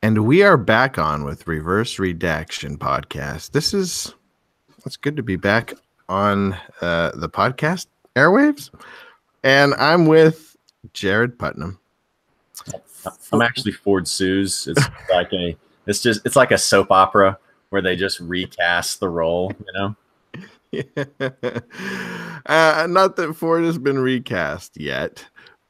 And we are back on with Reverse Redaction Podcast. It's good to be back on the podcast airwaves. And I'm with Jared Putnam. I'm actually Ford Suze. It's like a soap opera where they just recast the role, you know? Not that Ford has been recast yet,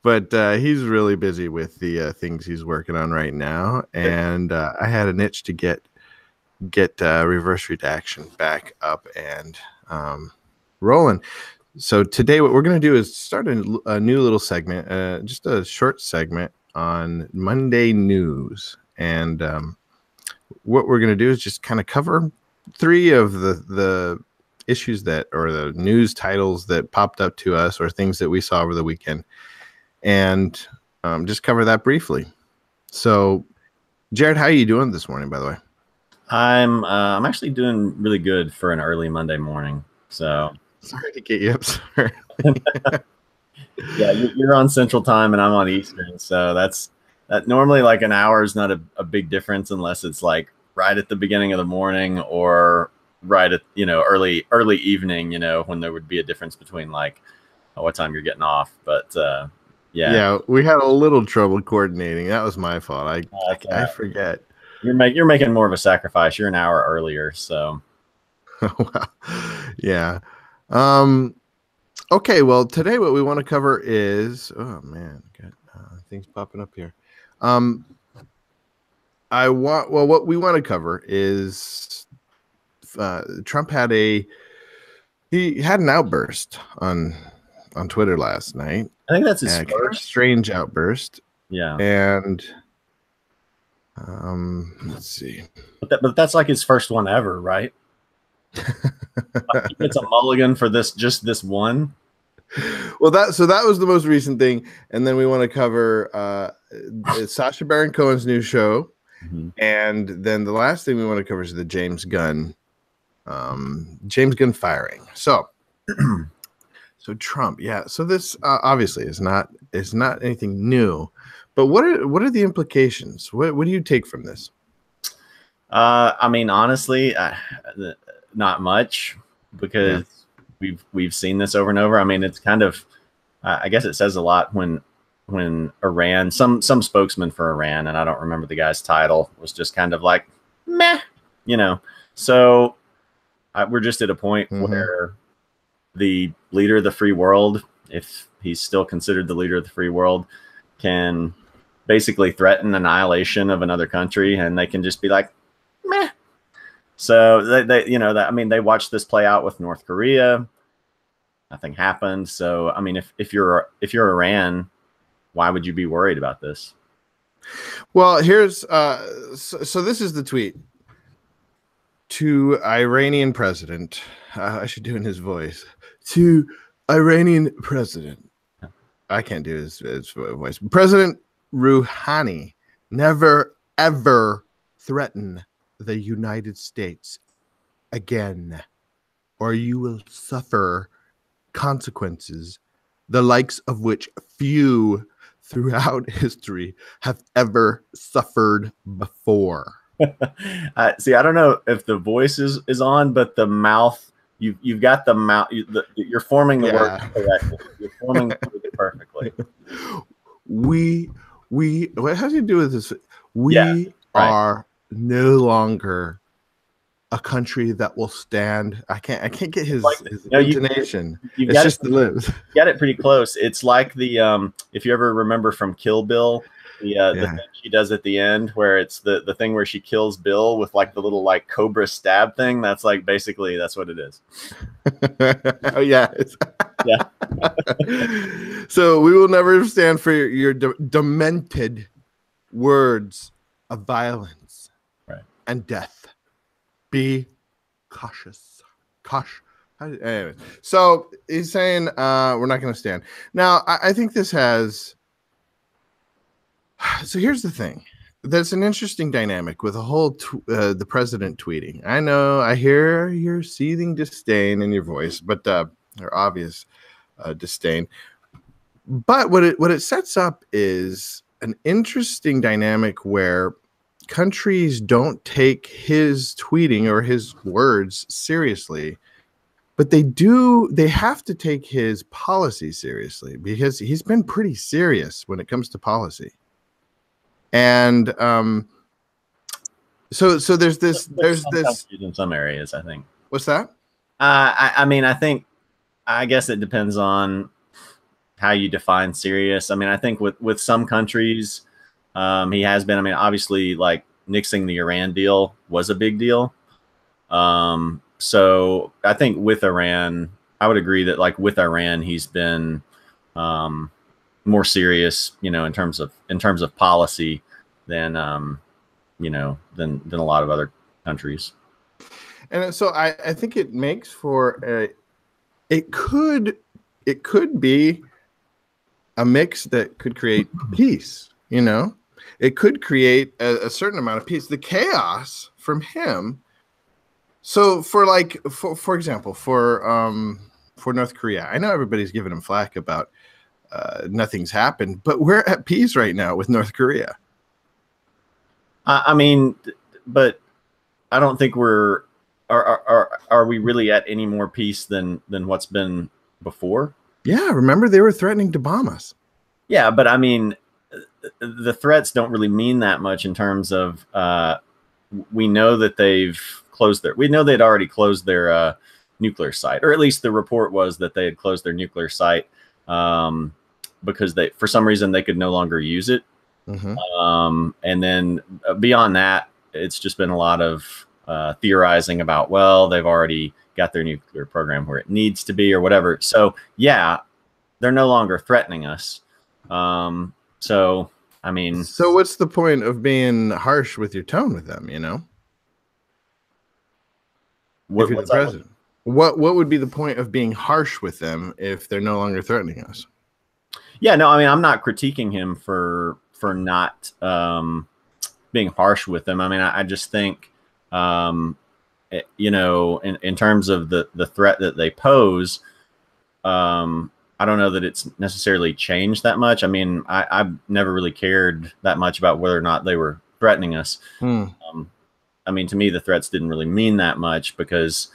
but he's really busy with the things he's working on right now. And I had an itch to get Reverse Redaction back up and rolling. So today what we're going to do is start a new little segment, just a short segment on Monday news. And what we're going to do is just kind of cover three of the issues or the news titles that popped up to us or things that we saw over the weekend, and just cover that briefly. So, Jared, how are you doing this morning, by the way? I'm actually doing really good for an early Monday morning. So sorry to get you up, sir. Yeah, you're on Central Time and I'm on Eastern, so that normally like an hour is not a big difference unless it's like right at the beginning of the morning or right at early evening, when there would be a difference between like what time you're getting off. But yeah, we had a little trouble coordinating. That was my fault. I forget. You're making more of a sacrifice. You're an hour earlier, so well, yeah. Okay, well, today what we want to cover is got things popping up here. What we want to cover is Trump had an outburst on Twitter last night. I think that's his first strange outburst. Yeah, and let's see, but that's like his first one ever, right? It's a mulligan for just this one. Well, that was the most recent thing, and then we want to cover Sacha Baron Cohen's new show, and then the last thing we want to cover is the James Gunn firing. So, so Trump, yeah. So this obviously is not anything new, but what are the implications? What do you take from this? I mean, honestly, not much, because we've seen this over and over. I mean, it's kind of, I guess it says a lot when Iran, some spokesman for Iran, and I don't remember the guy's title, was just kind of like, meh, So we're just at a point where the leader of the free world, if he's still considered the leader of the free world, can basically threaten annihilation of another country, and they can just be like, meh. So they watched this play out with North Korea. Nothing happened. So I mean, if you're Iran, why would you be worried about this? Well, here's so this is the tweet to Iranian president. I should do in his voice. To Iranian president. I can't do his voice. President Rouhani, never ever threaten the United States again, or you will suffer consequences, the likes of which few throughout history have ever suffered before. See, I don't know if the voice is on, but the mouth, you've got the mouth, you're forming the word correctly. You're forming the word perfectly. What has to do with this? We are no longer a country that will stand. I can't get his intonation. It's just the lips. You got it pretty close. It's like the if you ever remember from Kill Bill, the thing she does at the end, where it's the thing where she kills Bill with like the little like cobra stab thing. That's like basically that's what it is. Oh yeah. Yeah. So we will never stand for your demented words of violence and death. Be cautious. Anyway, so he's saying we're not going to stand. Now, I think this has. So here's the thing. There's an interesting dynamic with a whole the president tweeting. I know I hear your seething disdain in your voice, but or obvious disdain. But what it sets up is an interesting dynamic where countries don't take his tweeting or his words seriously, but they have to take his policy seriously, because he's been pretty serious when it comes to policy. And so there's this in some areas, I think. What's that? I mean, I guess it depends on how you define serious. I mean, I think with some countries, he has been. I mean, obviously, like nixing the Iran deal was a big deal. So I think with Iran, I would agree that like with Iran, he's been more serious, you know, in terms of policy than you know, than a lot of other countries. And so I think it makes for it could be a mix that could create peace, you know. It could create a certain amount of peace. The chaos from him. So for example, for North Korea, I know everybody's giving him flack about nothing's happened, but we're at peace right now with North Korea. I mean, but I don't think are we really at any more peace than what's been before? Yeah, remember they were threatening to bomb us. Yeah, but I mean, the threats don't really mean that much in terms of we know that we know they'd already closed their nuclear site, or at least the report was that they had closed their nuclear site because for some reason they could no longer use it. Mm-hmm. And then beyond that, it's just been a lot of theorizing about, well, they've already got their nuclear program where it needs to be or whatever. So yeah, they're no longer threatening us. So, I mean, so what's the point of being harsh with your tone with them, you know? If you're the president, what would be the point of being harsh with them if they're no longer threatening us? Yeah, no, I mean, I'm not critiquing him for not being harsh with them. I mean, I just think, you know, in terms of the threat that they pose, I don't know that it's necessarily changed that much. I mean, I've never really cared that much about whether or not they were threatening us. I mean, to me, the threats didn't really mean that much because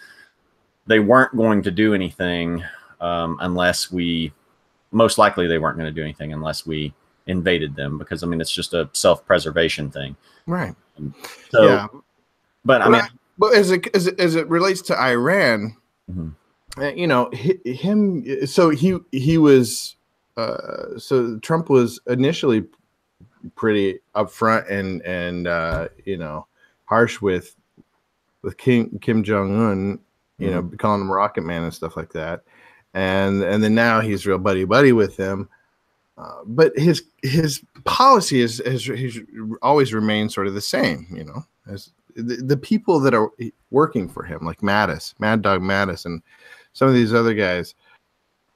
they weren't going to do anything unless most likely they weren't going to do anything unless we invaded them, because I mean, it's just a self-preservation thing. Right. So, yeah. But I mean, but as it relates to Iran, mm-hmm. You know, him. So he was. So Trump was initially pretty upfront and you know, harsh with Kim Jong-un. You know, calling him Rocket Man and stuff like that, and then now he's real buddy with him. But his policy has always remained sort of the same, you know, as the people that are working for him, like Mad Dog Mattis, and some of these other guys,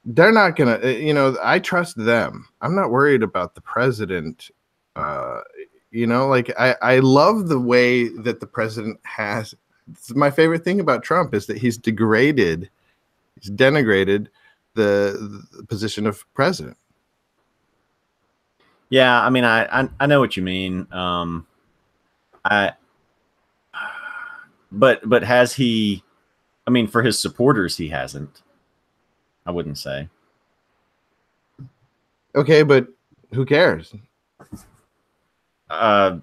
they're not gonna, you know, I trust them. I'm not worried about the president. You know, like I love the way that the president has. My favorite thing about Trump is that he's denigrated the position of president. Yeah, I mean, I know what you mean. But has he? I mean, for his supporters, he hasn't. I wouldn't say. Okay, but who cares? I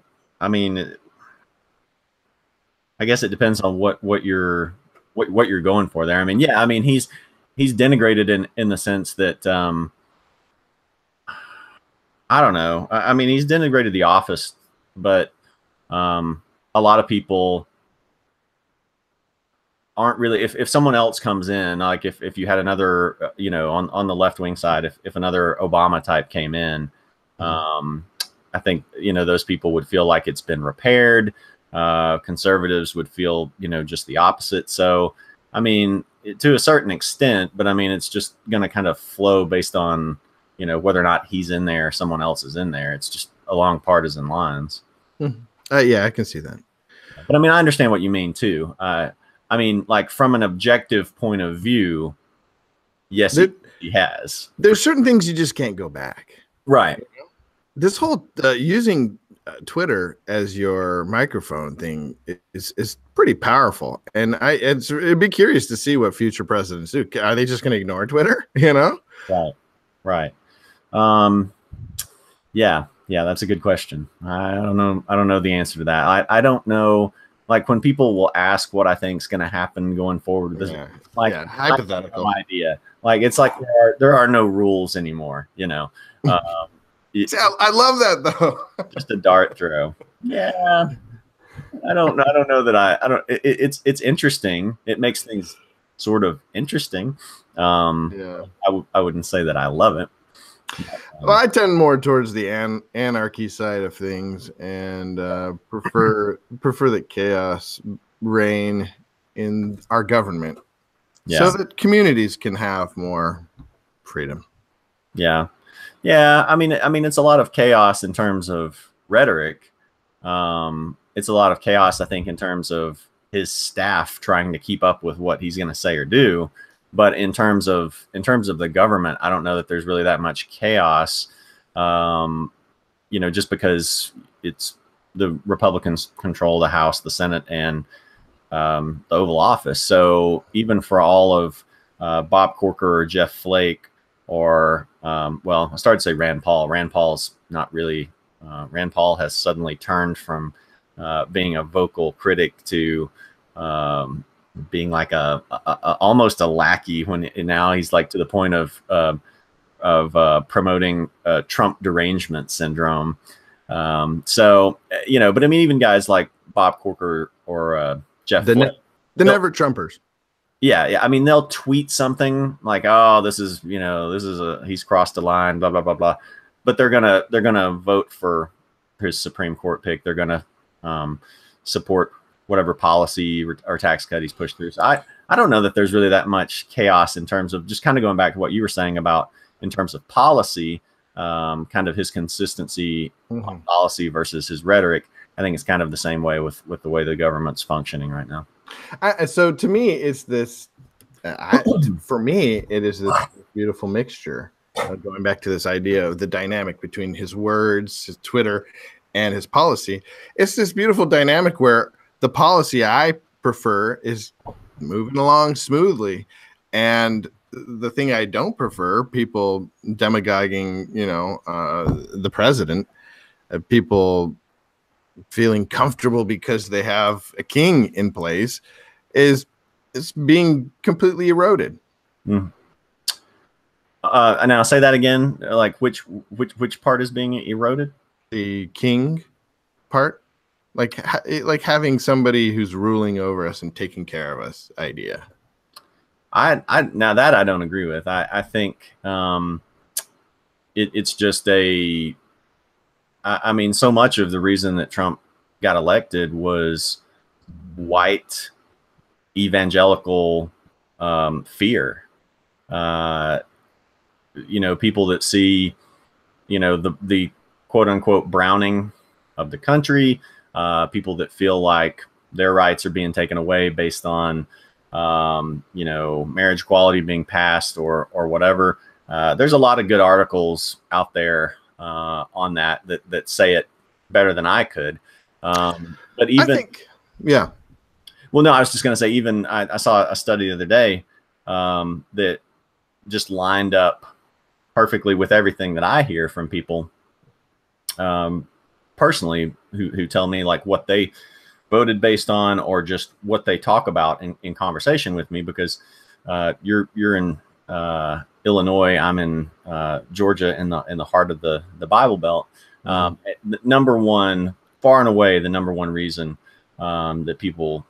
mean, I guess it depends on what you're going for there. I mean, yeah, I mean he's denigrated in the sense that I don't know. I mean, he's denigrated the office, but a lot of people aren't really. If someone else comes in, like if you had another, you know, on the left wing side, if another Obama type came in, I think, you know, those people would feel like it's been repaired. Conservatives would feel, you know, just the opposite. So, I mean, to a certain extent, but I mean, it's just going to kind of flow based on, you know, whether or not he's in there or someone else is in there. It's just along partisan lines. Yeah, I can see that. But I mean, I understand what you mean too. I mean, like from an objective point of view, yes, he has. There's certain things you just can't go back. Right. This whole using Twitter as your microphone thing is pretty powerful, and it'd be curious to see what future presidents do. Are they just going to ignore Twitter? You know? Right. Right. Um, yeah, yeah, that's a good question. I don't know. I don't know the answer to that. I don't know. Like when people will ask what I think is going to happen going forward with this, Yeah, like yeah, I have hypothetical. no idea. Like it's like there are no rules anymore. You know, um, See, I love that though. just a dart throw. Yeah, I don't know. I don't know that I don't. It's interesting. It makes things sort of interesting. Yeah. I wouldn't say that I love it. Well, I tend more towards the anarchy side of things, and prefer that chaos reign in our government, Yeah. so that communities can have more freedom. Yeah. Yeah. I mean, it's a lot of chaos in terms of rhetoric. It's a lot of chaos, I think, in terms of his staff trying to keep up with what he's going to say or do. But in terms of the government, I don't know that there's really that much chaos. Um, just because it's the Republicans control the House, the Senate, and the Oval Office. So even for all of Bob Corker or Jeff Flake, or well, I started to say Rand Paul. Rand Paul's not really. Rand Paul has suddenly turned from being a vocal critic to being like a almost a lackey. When now he's like to the point of promoting Trump derangement syndrome. So but I mean, even guys like Bob Corker or Jeff Flake, the never Trumpers. yeah. I mean, they'll tweet something like, "Oh, this is he's crossed the line," blah blah blah blah. But they're gonna vote for his Supreme Court pick. They're gonna support whatever policy or tax cut he's pushed through. So I don't know that there's really that much chaos in terms of, just kind of going back to what you were saying about in terms of policy, kind of his consistency on policy versus his rhetoric. I think it's kind of the same way with the way the government's functioning right now. So to me, it's this. For me, it is this beautiful mixture. Going back to this idea of the dynamic between his words, his Twitter, and his policy, it's this beautiful dynamic where the policy I prefer is moving along smoothly, and the thing I don't prefer, people demagoguing, the president, people feeling comfortable because they have a king in place, is being completely eroded. And I'll say that again. Like which part is being eroded? The king part, like having somebody who's ruling over us and taking care of us idea. I now that I don't agree with. I think it's just a. I mean, so much of the reason that Trump got elected was white evangelical fear. People that see, the quote unquote browning of the country, people that feel like their rights are being taken away based on, marriage equality being passed or whatever. There's a lot of good articles out there on that say it better than I could. But even, I think, yeah. Well, no, I was just going to say, even I saw a study the other day that just lined up perfectly with everything that I hear from people personally who tell me like what they voted based on, or just what they talk about in conversation with me, because you're in Illinois, I'm in Georgia, in the heart of the Bible Belt. Number one, far and away, the number one reason that people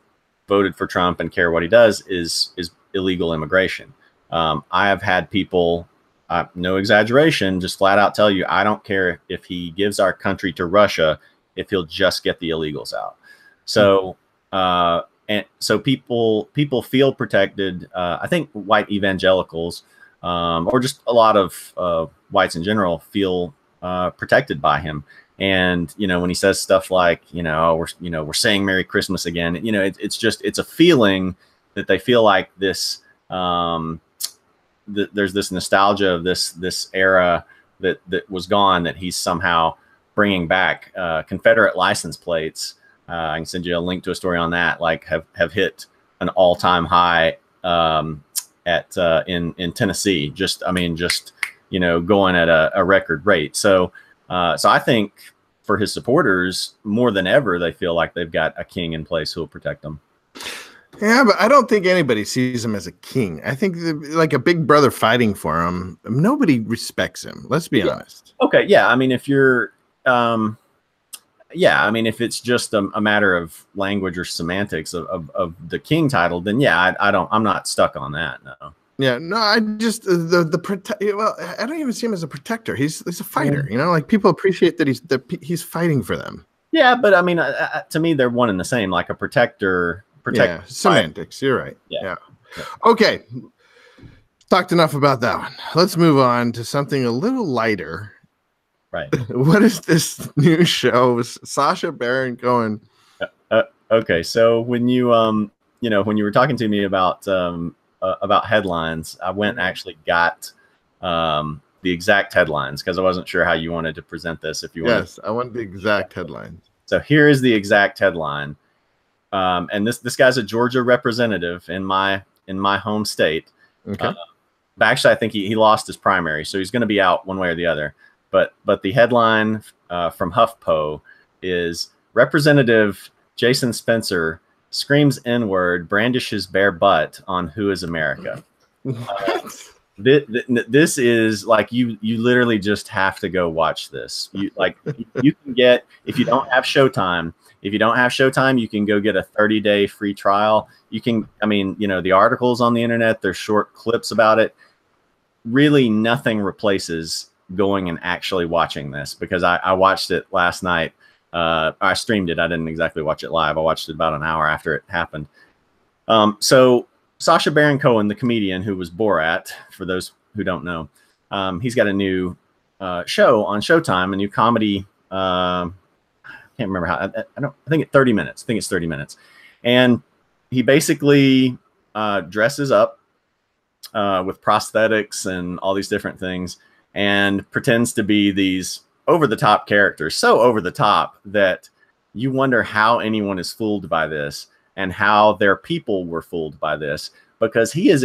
voted for Trump and care what he does is illegal immigration. I have had people, no exaggeration, just flat out tell you, I don't care if he gives our country to Russia, if he'll just get the illegals out. So, and so people feel protected. I think white evangelicals, or just a lot of whites in general, feel protected by him. And when he says stuff like, we're saying Merry Christmas again, it's a feeling that they feel like this. There's this nostalgia of this era that was gone, that he's somehow bringing back Confederate license plates. I can send you a link to a story on that. Like have hit an all-time high in Tennessee. Just going at a record rate. So I think for his supporters, more than ever, they feel like they've got a king in place who will protect them. Yeah, but I don't think anybody sees him as a king. I think like a big brother fighting for him. Nobody respects him. Let's be honest. Okay, yeah. I mean, if you're, if it's just a matter of language or semantics of the king title, then yeah, I'm not stuck on that. No. Yeah, no, I just well, I don't even see him as a protector. He's a fighter, like people appreciate that he's fighting for them. Yeah, but I mean, to me, they're one and the same. Like a protector. Yeah, semantics. You're right. Yeah. Okay. Talked enough about that one. Let's move on to something a little lighter. Right. What is this new show? Sacha Baron Cohen. Okay, so when you when you were talking to me about headlines, I went and actually got the exact headlines because I wasn't sure how you wanted to present this. Yes, I want the exact headlines. So here is the exact headline, and this guy's a Georgia representative in my home state. Okay. But actually, I think he lost his primary, so he's going to be out one way or the other. But the headline from HuffPo is Representative Jason Spencer screams N-word, brandishes bare butt on Who is America. This is like you literally just have to go watch this. You can get, if you don't have Showtime, you can go get a 30-day free trial. You can, the articles on the internet, there's short clips about it. Really nothing replaces going and actually watching this, because I watched it last night. I streamed it. I didn't exactly watch it live. I watched it about an hour after it happened. So Sacha Baron Cohen, the comedian who was Borat, for those who don't know, he's got a new show on Showtime, a new comedy. I can't remember how. I think it's 30 minutes. I think it's 30 minutes, and he basically dresses up with prosthetics and all these different things, and pretends to be these over-the-top characters, so over-the-top that you wonder how anyone is fooled by this and how their people were fooled by this, because he has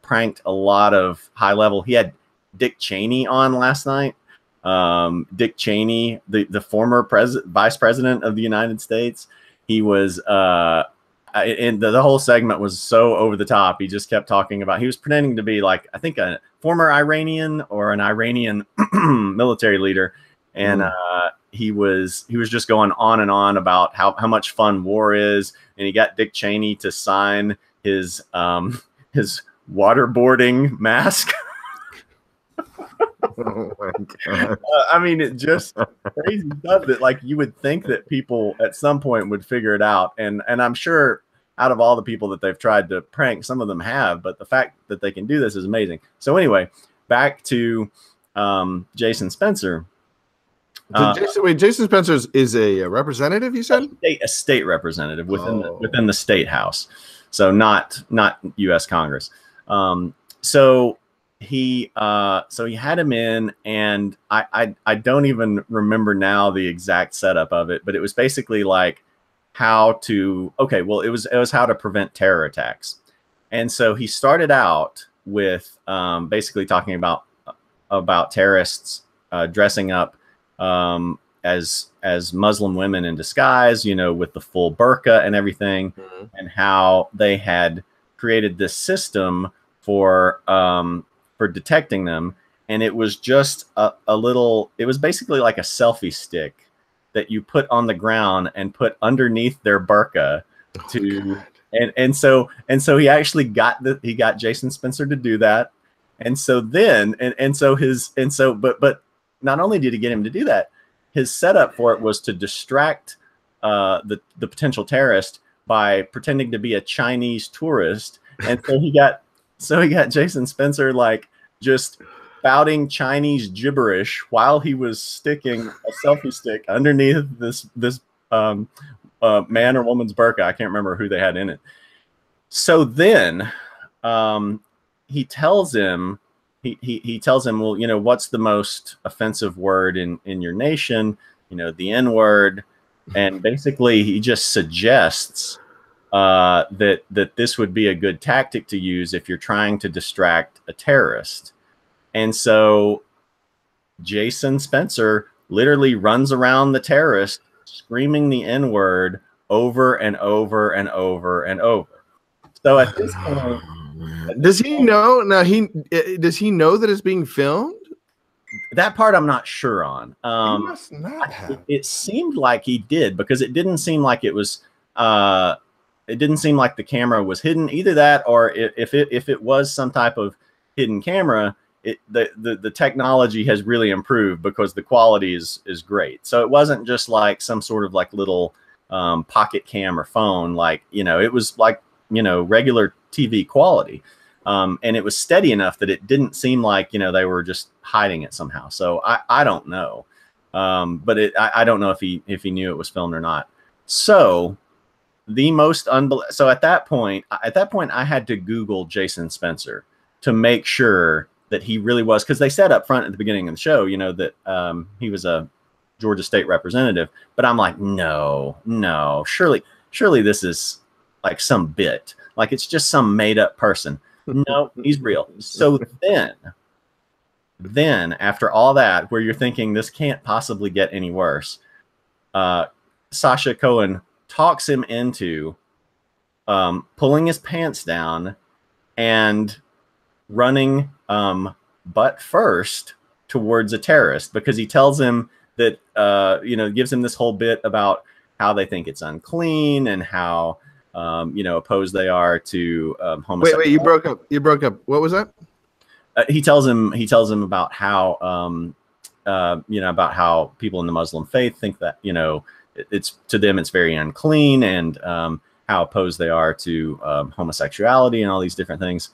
pranked a lot of high-level. He had Dick Cheney on last night. Dick Cheney, the former vice president of the United States. He was and the whole segment was so over the top. He just kept talking about, he was pretending to be like, I think a former Iranian or an Iranian military leader. And he was just going on and on about how much fun war is. And he got Dick Cheney to sign his waterboarding mask. Oh my God. It just crazy stuff that, like, you would think that people at some point would figure it out. And I'm sure out of all the people that they've tried to prank, some of them have, but the fact that they can do this is amazing. So anyway, back to Jason Spencer. Jason Spencer is a representative, you said? A state representative within the state house. So not U.S. Congress. So he had him in, and I don't even remember now the exact setup of it, but it was basically like it was how to prevent terror attacks. And so he started out with basically talking about terrorists dressing up as Muslim women in disguise, with the full burqa and everything, and how they had created this system for detecting them. And it was just it was basically like a selfie stick that you put on the ground and put underneath their burqa and so he actually got Jason Spencer to do that. And so then, but not only did he get him to do that, his setup for it was to distract the potential terrorist by pretending to be a Chinese tourist. And so he got Jason Spencer like just spouting Chinese gibberish while he was sticking a selfie stick underneath this man or woman's burqa. I can't remember who they had in it. So then he tells him he tells him, well, what's the most offensive word in your nation? The N word. And basically he just suggests that this would be a good tactic to use if you're trying to distract a terrorist. And so Jason Spencer literally runs around the terrorist screaming the N word over and over and over and over. So at this point, does he know? Now does he know that it's being filmed? That part I'm not sure on. He must not have. It seemed like he did, because it didn't seem like it was. It didn't seem like the camera was hidden. Either that, or if it was some type of hidden camera, the technology has really improved because the quality is great. So it wasn't just like some sort of like little pocket cam or phone. Like, it was like, regular TV quality. And it was steady enough that it didn't seem like, they were just hiding it somehow. So I don't know. But I don't know if he knew it was filmed or not. So so at that point, I had to Google Jason Spencer to make sure that he really was, because they said up front at the beginning of the show, that he was a Georgia state representative. But I'm like, no, surely this is like some bit, like it's just some made up person. No, he's real. So then after all that, where you're thinking this can't possibly get any worse, Sacha Cohen talks him into pulling his pants down and running butt first towards a terrorist, because he tells him that gives him this whole bit about how they think it's unclean and how opposed they are to homosexuality. Wait, you broke up. What was that? He tells him about how about how people in the Muslim faith think that it's, to them it's very unclean, and how opposed they are to homosexuality and all these different things.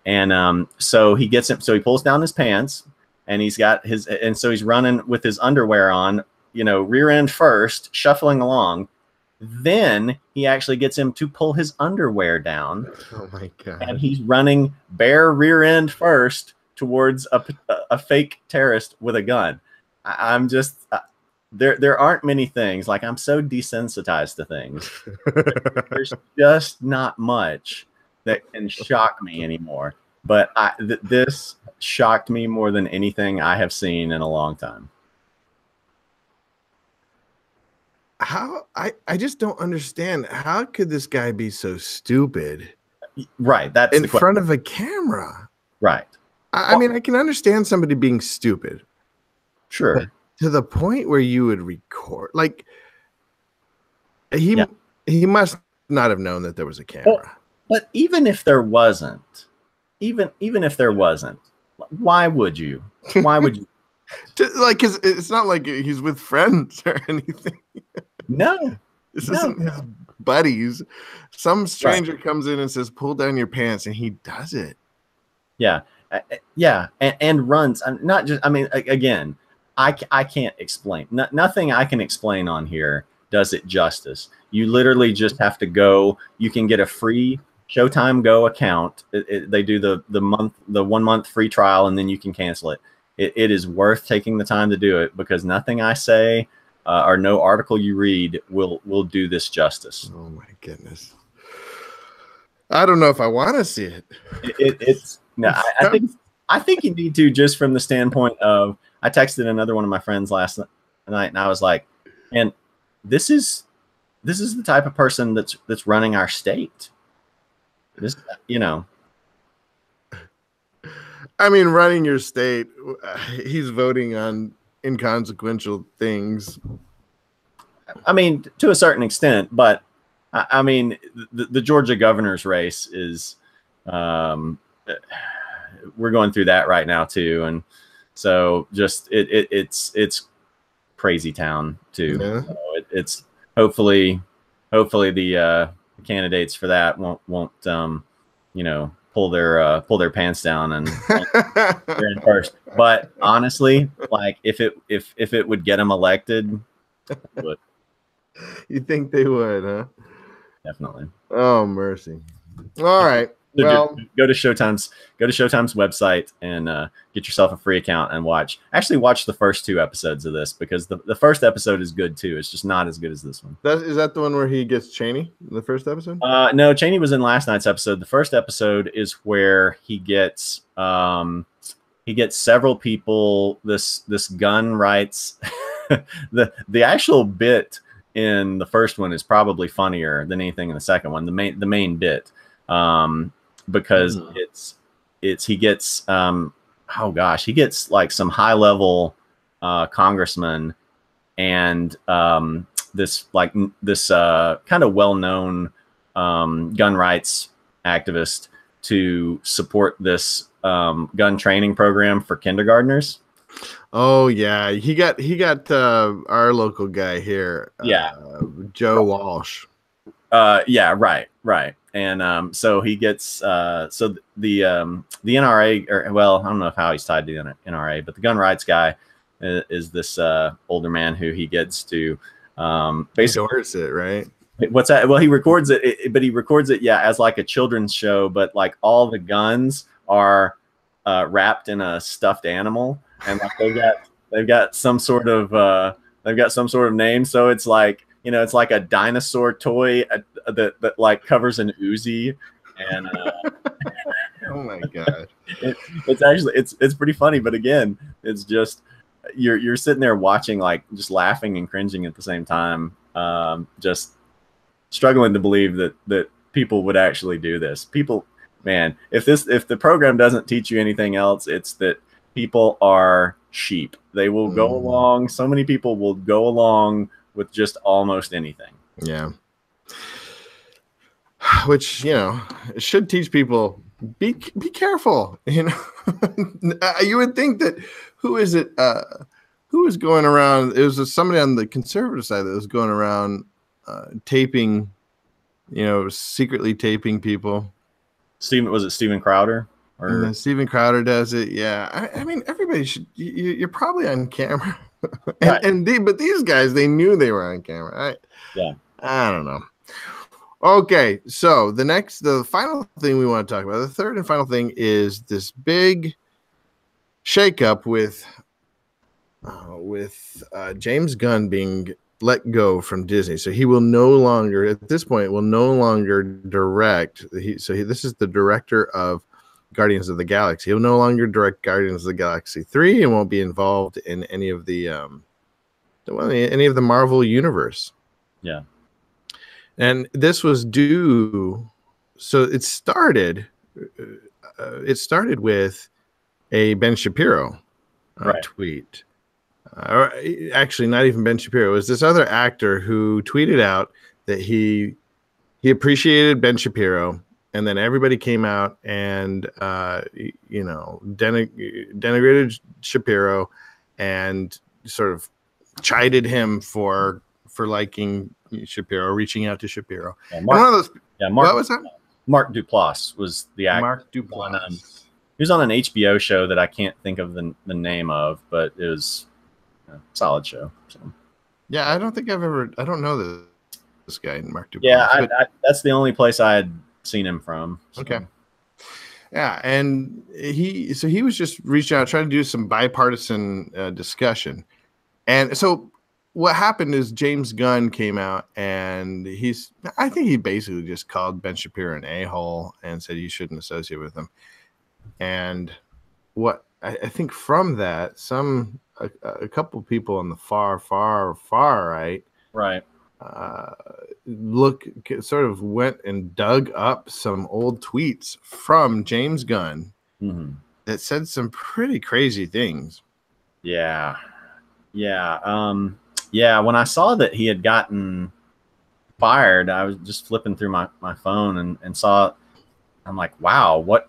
And so he pulls down his pants, and so he's running with his underwear on, rear end first, shuffling along. Then he actually gets him to pull his underwear down. Oh my God. And he's running bare rear end first towards a fake terrorist with a gun. I'm just, there aren't many things, like I'm so desensitized to things. There's just not much that can shock me anymore. But this shocked me more than anything I have seen in a long time. How I just don't understand. How could this guy be so stupid? Right. That's in front of a camera. Right. I mean, I can understand somebody being stupid. Sure. To the point where you would record, like he must not have known that there was a camera. But even if there wasn't, even if there wasn't, why would you? Why would you? Because it's not like he's with friends or anything. No, this isn't his buddies. Some stranger comes in and says, "Pull down your pants," and he does it. Yeah, and runs. Not just. I mean, again, I can't explain. Nothing I can explain on here does it justice. You literally just have to go. You can get a free Showtime Go account. They do the 1 month free trial, and then you can cancel it. It is worth taking the time to do it, because nothing I say or no article you read will do this justice. Oh my goodness! I don't know if I want to see it. It's no. I think you need to, just from the standpoint of, I texted another one of my friends last night, and I was like, "And this is the type of person that's running our state." This, I mean, running your state, he's voting on inconsequential things. I mean, to a certain extent, but I mean, the Georgia governor's race is, we're going through that right now too. And so just, it's crazy town too. Yeah. So it's hopefully the candidates for that won't pull their pants down and they're in first. But honestly, like if it would get them elected, it would. You think they would, huh? Definitely. Oh, mercy. All right. Well, Go to Showtime's website and get yourself a free account and watch. Actually, watch the first 2 episodes of this because the first episode is good too. It's just not as good as this one. is that the one where he gets Cheney in the first episode? No, Cheney was in last night's episode. The first episode is where he gets several people. This gun rights. the actual bit in the first one is probably funnier than anything in the second one. The main bit, because he gets he gets like some high level congressman and this kind of well known gun rights activist to support this gun training program for kindergartners. Oh yeah, he got our local guy here. Joe Walsh. Yeah, right. And so he gets so the NRA, or well, I don't know how he's tied to the NRA, but the gun rights guy is this older man who he gets to basically endorse it, right? What's that? Well, he records it, but he records it, as like a children's show, but like all the guns are wrapped in a stuffed animal, and like they've got some sort of name, so it's like, it's like a dinosaur toy that like covers an Uzi, and oh my god, it's actually it's pretty funny, but again, it's just you're sitting there watching, like just laughing and cringing at the same time, just struggling to believe that people would actually do this. People, man, if the program doesn't teach you anything else, it's that people are sheep. They will go along. So many people will go along with just almost anything. Yeah. Which, it should teach people, be careful. You would think that who was going around? It was somebody on the conservative side that was going around taping, secretly taping people. Was it Steven Crowder? Or Steven Crowder does it. Yeah. I mean, everybody should, you're probably on camera. But these guys, they knew they were on camera. I don't know. Okay. So the final thing we want to talk about, the third and final thing, is this big shakeup with James Gunn being let go from Disney. So he will no longer, at this point, direct. This is the director of Guardians of the Galaxy. He'll no longer direct Guardians of the Galaxy 3 and won't be involved in any of the Marvel universe. Yeah. And this was due. So it started with a Ben Shapiro tweet. Actually, not even Ben Shapiro. It was this other actor who tweeted out that he appreciated Ben Shapiro, and then everybody came out and denigrated Shapiro and sort of chided him for liking Shapiro, reaching out to Shapiro. Yeah, Mark, what was that? Mark Duplass was the actor. Mark Duplass. He was on an HBO show that I can't think of the name of, but it was a solid show. So. Yeah, I don't know this guy, Mark Duplass. Yeah, that's the only place I had seen him from. So. Okay. Yeah, and he was just reaching out, trying to do some bipartisan discussion. And so what happened is James Gunn came out, and I think he basically just called Ben Shapiro an a-hole and said you shouldn't associate with him. And what I think from that, a couple people on the far right, sort of went and dug up some old tweets from James Gunn that said some pretty crazy things. Yeah. When I saw that he had gotten fired, I was just flipping through my phone and saw, I'm like, wow, what,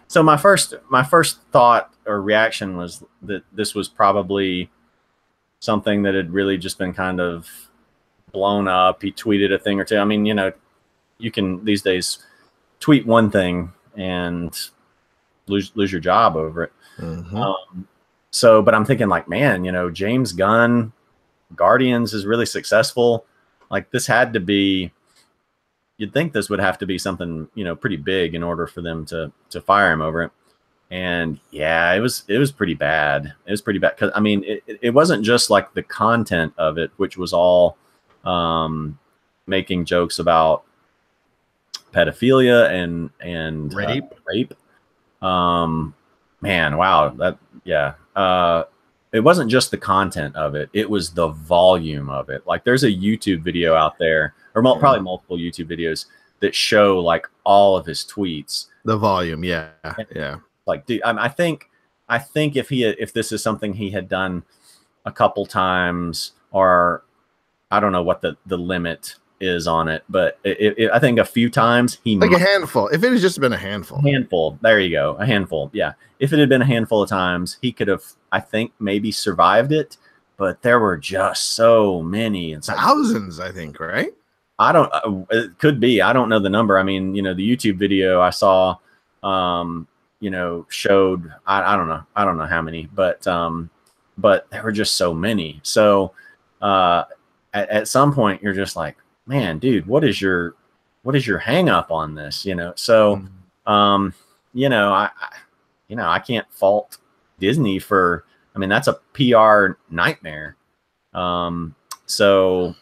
so my first thought or reaction was that this was probably something that had really just been kind of blown up. He tweeted a thing or two. I mean, you can these days tweet one thing and lose your job over it. But I'm thinking like, man, James Gunn, Guardians is really successful. Like this had to be you'd think this would have to be something, you know, pretty big in order for them to fire him over it. And yeah, it was pretty bad. It was pretty bad because I mean, it wasn't just like the content of it, which was all making jokes about pedophilia and rape. Man, wow, that yeah. It wasn't just the content of it; it was the volume of it. Like, there's a YouTube video out there, or probably multiple YouTube videos that show like all of his tweets. The volume, yeah. Like, dude, I think if this is something he had done a couple times, or I don't know what the limit is on it, but I think a few times like a handful. If it had just been a handful, there you go, a handful. Yeah, if it had been a handful of times, he could have, I think, maybe survived it. But there were just so many, and thousands, I think, right? I don't. It could be. I don't know the number. I mean, you know, the YouTube video I saw, you know, showed I don't know. I don't know how many, but there were just so many. So at some point, you're just like, man, dude, what is your hang up on this? You know, so you know, I can't fault Disney for. I mean, that's a PR nightmare. So,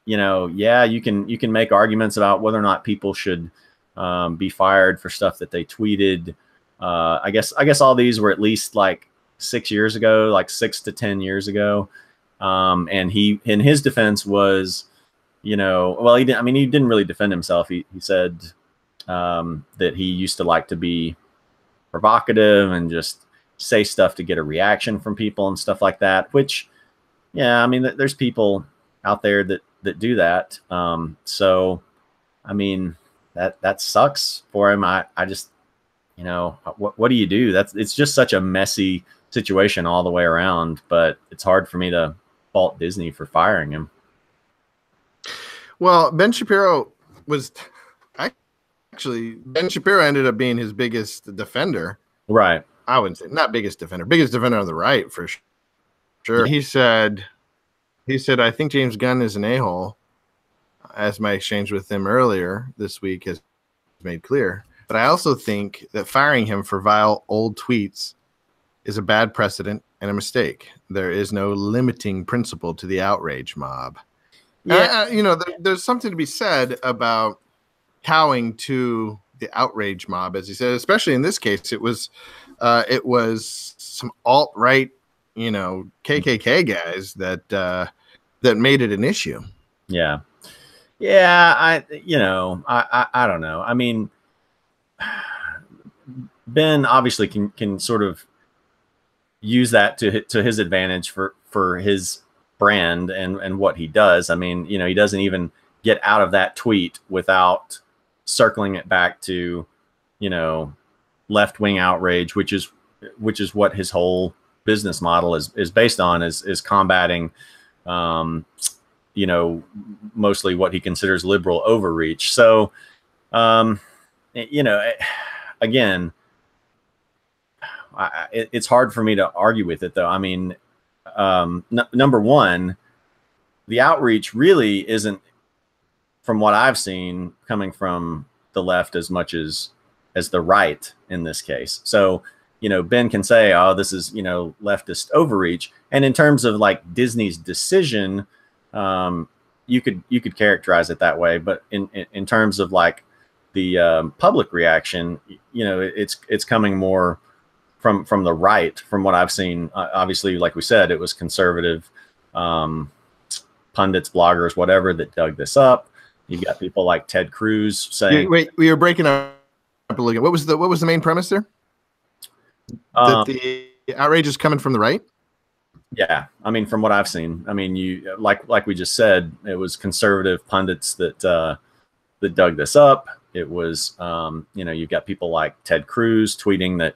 you know, yeah, you can make arguments about whether or not people should be fired for stuff that they tweeted. I guess all these were at least like 6 years ago, like 6 to 10 years ago. And he, in his defense, was, you know, well, he didn't really defend himself. He said that he used to like to be provocative and just say stuff to get a reaction from people and stuff like that, which, yeah, I mean, there's people out there that do that. So, I mean, that sucks for him. I just, you know, what do you do? It's just such a messy situation all the way around, but it's hard for me to fault Disney for firing him. Well, Ben Shapiro ended up being his biggest defender. Right. I wouldn't say not biggest defender on the right for sure. He said, I think James Gunn is an a-hole, as my exchange with him earlier this week has made clear. But I also think that firing him for vile old tweets is a bad precedent and a mistake. There is no limiting principle to the outrage mob. Yeah. You know, there's something to be said about cowing to the outrage mob, as he said, especially in this case. It was some alt-right, you know, KKK guys that made it an issue. Yeah. Yeah. I don't know. I mean, Ben obviously can sort of use that to his advantage for his brand and what he does. I mean, you know, he doesn't even get out of that tweet without circling it back to, you know, left-wing outrage, which is what his whole business model is based on, is combating, you know, mostly what he considers liberal overreach. So, you know, again, it's hard for me to argue with it, though. I mean, number one, the outreach really isn't, from what I've seen, coming from the left as much as the right in this case. So, you know, Ben can say, oh, this is, you know, leftist overreach. And in terms of like Disney's decision, you could characterize it that way. But in terms of like the public reaction, you know, it's coming more from the right, from what I've seen. Obviously, like we said, it was conservative pundits, bloggers, whatever, that dug this up. You've got people like Ted Cruz saying, "Wait, we were breaking up a little. What was the main premise there? That the outrage is coming from the right." Yeah, I mean, from what I've seen, I mean, you like we just said, it was conservative pundits that dug this up. It was, you know, you've got people like Ted Cruz tweeting that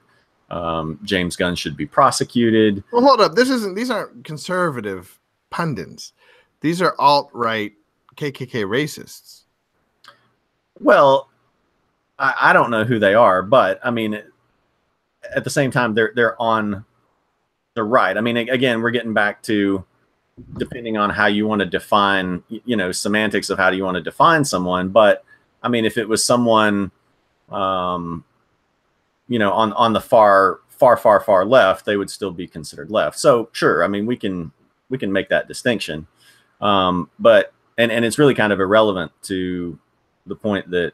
James Gunn should be prosecuted. Well, hold up. These aren't conservative pundits. These are alt-right KKK racists. Well, I don't know who they are, but I mean, at the same time, they're on the right. I mean, again, we're getting back to, depending on how you want to define, you know, semantics of how do you want to define someone. But I mean, if it was someone, you know, on the far left, they would still be considered left. So sure, I mean, we can make that distinction, but and it's really kind of irrelevant to the point that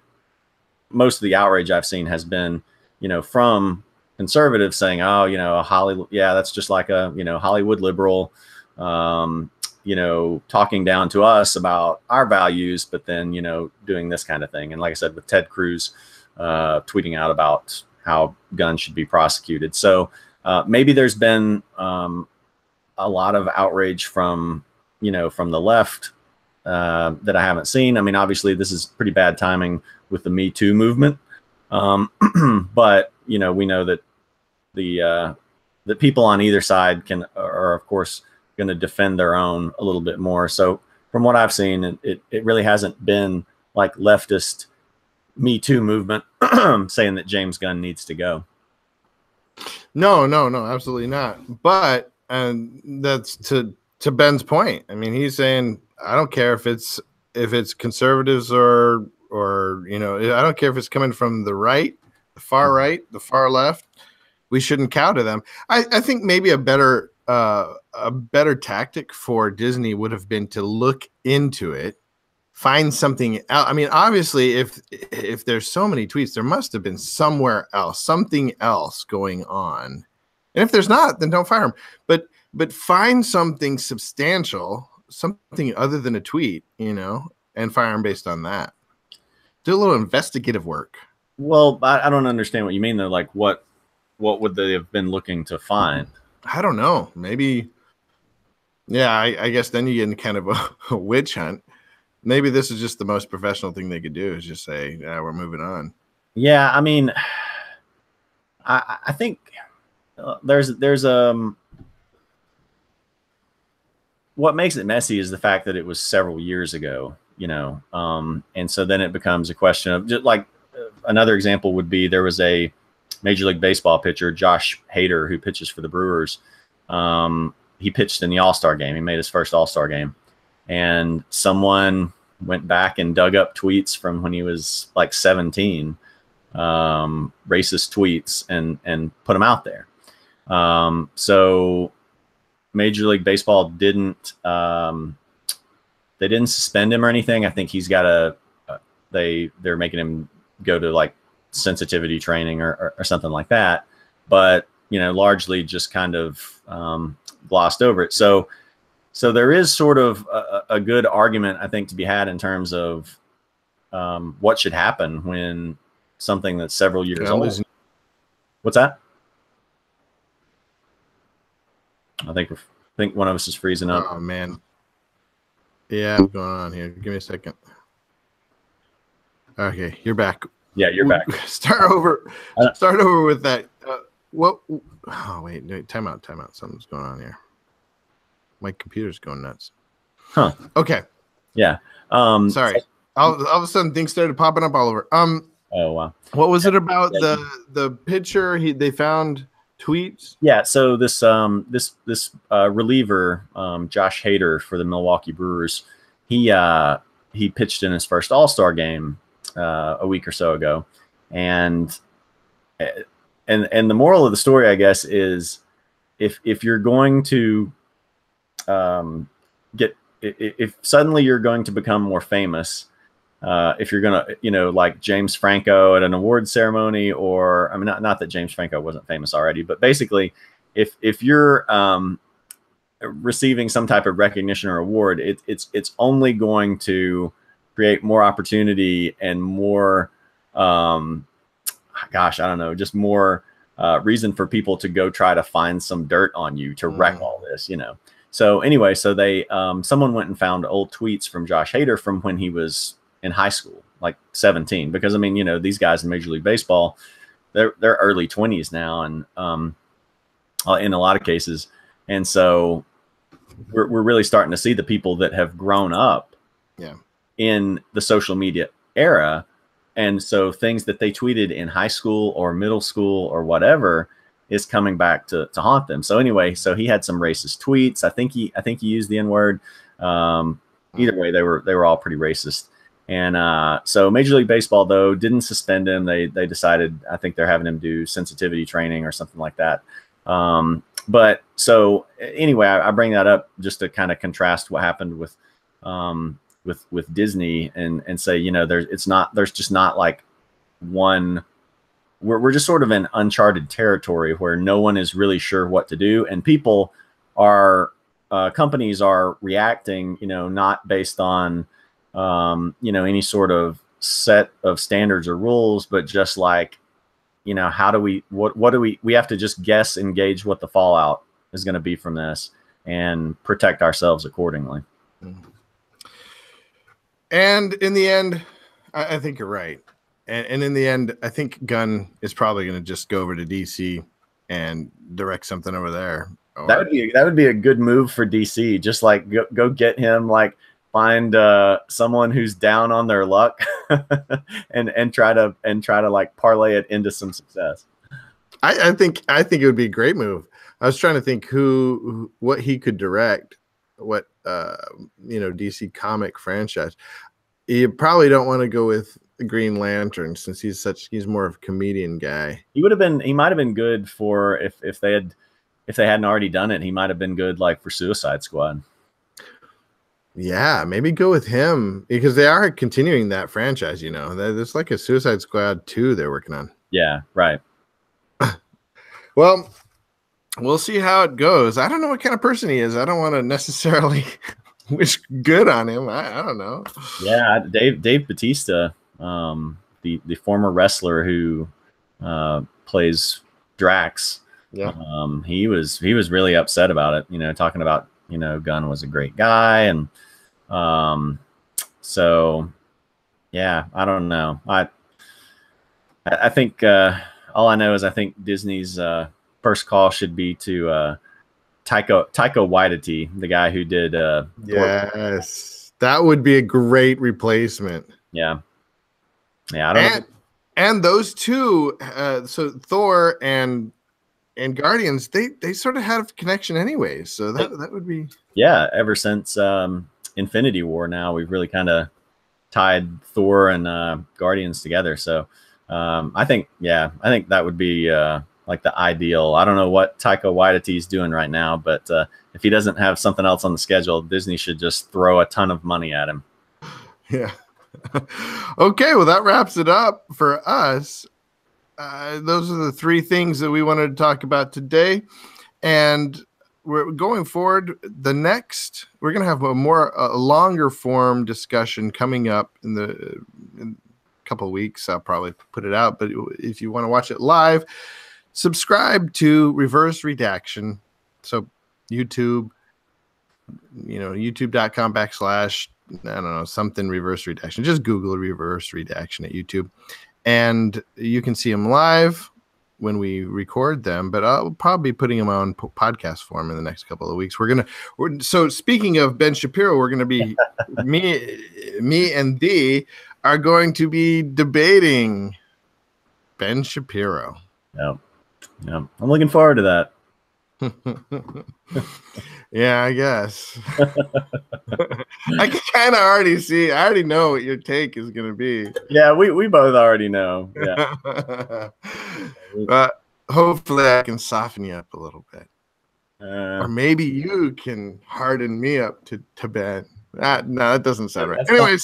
most of the outrage I've seen has been, you know, from conservatives saying, oh, you know, Hollywood, yeah, that's just like a, you know, Hollywood liberal, you know, talking down to us about our values, but then, you know, doing this kind of thing. And like I said, with Ted Cruz tweeting out about how guns should be prosecuted. So maybe there's been a lot of outrage from, you know, from the left that I haven't seen. I mean, obviously this is pretty bad timing with the Me Too movement. But, you know, we know that the people on either side are of course going to defend their own a little bit more. So from what I've seen, it really hasn't been like leftist Me Too movement saying that James Gunn needs to go. No, absolutely not. But that's to Ben's point. I mean, he's saying, I don't care if it's conservatives or you know, I don't care if it's coming from the right, the far right, the far left. We shouldn't cow to them. I think maybe a better tactic for Disney would have been to look into it, find something else. I mean, obviously, if there's so many tweets, there must have been somewhere else, something else going on. And if there's not, then don't fire him. But find something substantial, something other than a tweet, you know, and fire him based on that. Do a little investigative work. Well, I don't understand what you mean though. Like what would they have been looking to find? I don't know. Maybe. Yeah, I guess then you get in kind of a witch hunt. Maybe this is just the most professional thing they could do is just say, yeah, we're moving on. Yeah, I mean, I think there's what makes it messy is the fact that it was several years ago, you know, and so then it becomes a question of just like another example would be there was a Major League Baseball pitcher, Josh Hader, who pitches for the Brewers. He pitched in the All-Star game. He made his first All-Star game. And someone went back and dug up tweets from when he was like 17, racist tweets, and put them out there. So Major League Baseball didn't suspend him or anything. I think he's got they're making him go to like sensitivity training or something like that, but you know, largely just kind of glossed over it. So there is sort of a good argument, I think, to be had in terms of what should happen when something that's several years old. What's that? I think one of us is freezing up. Oh man. Yeah, what's going on here? Give me a second. Okay, you're back. Yeah, you're back. Start over with that. What? Oh wait, time out. Something's going on here. My computer's going nuts. Huh. Okay. Yeah. Sorry. All of a sudden, things started popping up all over. Oh wow. What was it about the pitcher? They found tweets. Yeah. So this reliever, Josh Hader for the Milwaukee Brewers, he pitched in his first All-Star game a week or so ago, and the moral of the story, I guess, is if you're going to if suddenly you're going to become more famous, if you're gonna, you know, like James Franco at an award ceremony, or I mean, not that James Franco wasn't famous already, but basically, if you're receiving some type of recognition or award, it's only going to create more opportunity and more, gosh, I don't know, just more reason for people to go try to find some dirt on you to wreck all this, you know. So anyway, so they someone went and found old tweets from Josh Hader from when he was in high school, like 17, because I mean, you know, these guys in Major League Baseball, they're early 20s now, and in a lot of cases, and so we're really starting to see the people that have grown up in the social media era, and so things that they tweeted in high school or middle school or whatever is coming back to haunt them. So anyway, so he had some racist tweets. I think he used the N-word. Either way, they were all pretty racist. And so Major League Baseball, though, didn't suspend him. They decided, I think they're having him do sensitivity training or something like that. But so anyway, I bring that up just to kind of contrast what happened with Disney and say, you know, there's just not like one. We're just sort of in uncharted territory where no one is really sure what to do, and people are companies are reacting, you know, not based on you know, any sort of set of standards or rules, but just like, you know, how do we have to just guess and gauge what the fallout is going to be from this and protect ourselves accordingly. And in the end, I think you're right. And in the end, I think Gunn is probably going to just go over to DC and direct something over there. That would be a good move for DC. Just like go get him, like find someone who's down on their luck and try to like parlay it into some success. I think it would be a great move. I was trying to think what he could direct, what you know, DC comic franchise. You probably don't want to go with Green Lantern since he's more of a comedian guy. He might have been good for if they hadn't already done it. He might have been good like for Suicide Squad. Yeah, maybe go with him because they are continuing that franchise. You know, there's like a Suicide Squad 2 they're working on. Yeah, right. Well, we'll see how it goes. I don't know what kind of person he is. I don't want to necessarily wish good on him. I don't know. Yeah, Dave Bautista, the former wrestler who plays Drax. Yeah. He was really upset about it. You know, talking about, you know, Gunn was a great guy, and so yeah, I don't know. I think all I know is I think Disney's first call should be to Taika Waititi, the guy who did yes, that would be a great replacement. Yeah, I don't know. And those two, so Thor and Guardians, they sort of have a connection anyway, so that would be, yeah, ever since Infinity War. Now we've really kind of tied Thor and Guardians together, so I think that would be like the ideal. I don't know what Taika Waititi is doing right now, but if he doesn't have something else on the schedule, Disney should just throw a ton of money at him. Yeah. Okay, well, that wraps it up for us. Those are the three things that we wanted to talk about today. And we're going forward. We're going to have a longer form discussion coming up in a couple of weeks. I'll probably put it out. But if you want to watch it live, subscribe to Reverse Redaction. So YouTube, you know, youtube.com/ I don't know, something Reverse Redaction. Just Google Reverse Redaction at YouTube. And you can see them live when we record them, but I'll probably be putting them on podcast form in the next couple of weeks. So speaking of Ben Shapiro, we're going to be, me and Dee are going to be debating Ben Shapiro. Yeah. I'm looking forward to that. Yeah, I guess. I can kind of already see. I already know what your take is going to be. Yeah, we both already know. Yeah. But hopefully I can soften you up a little bit. Or maybe you can harden me up to Ben. No, that doesn't sound right. Anyway,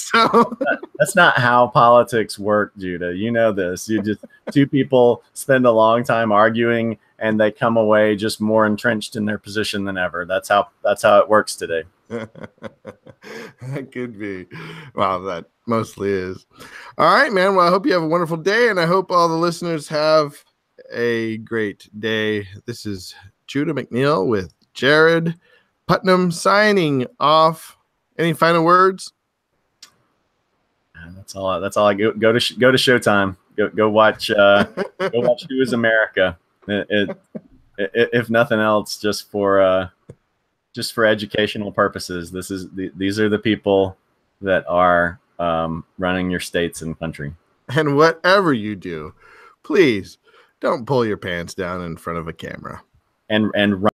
that's not how politics work, Judah. You know this. You just two people spend a long time arguing and they come away just more entrenched in their position than ever. That's how it works today. That could be. Well, that mostly is. All right, man. Well, I hope you have a wonderful day, and I hope all the listeners have a great day. This is Judah McNeil with Jared Putnam signing off. Any final words? That's all I go to Showtime. Go watch Who Is America. If nothing else, just for educational purposes. These are the people that are running your states and country. And whatever you do, please don't pull your pants down in front of a camera. And run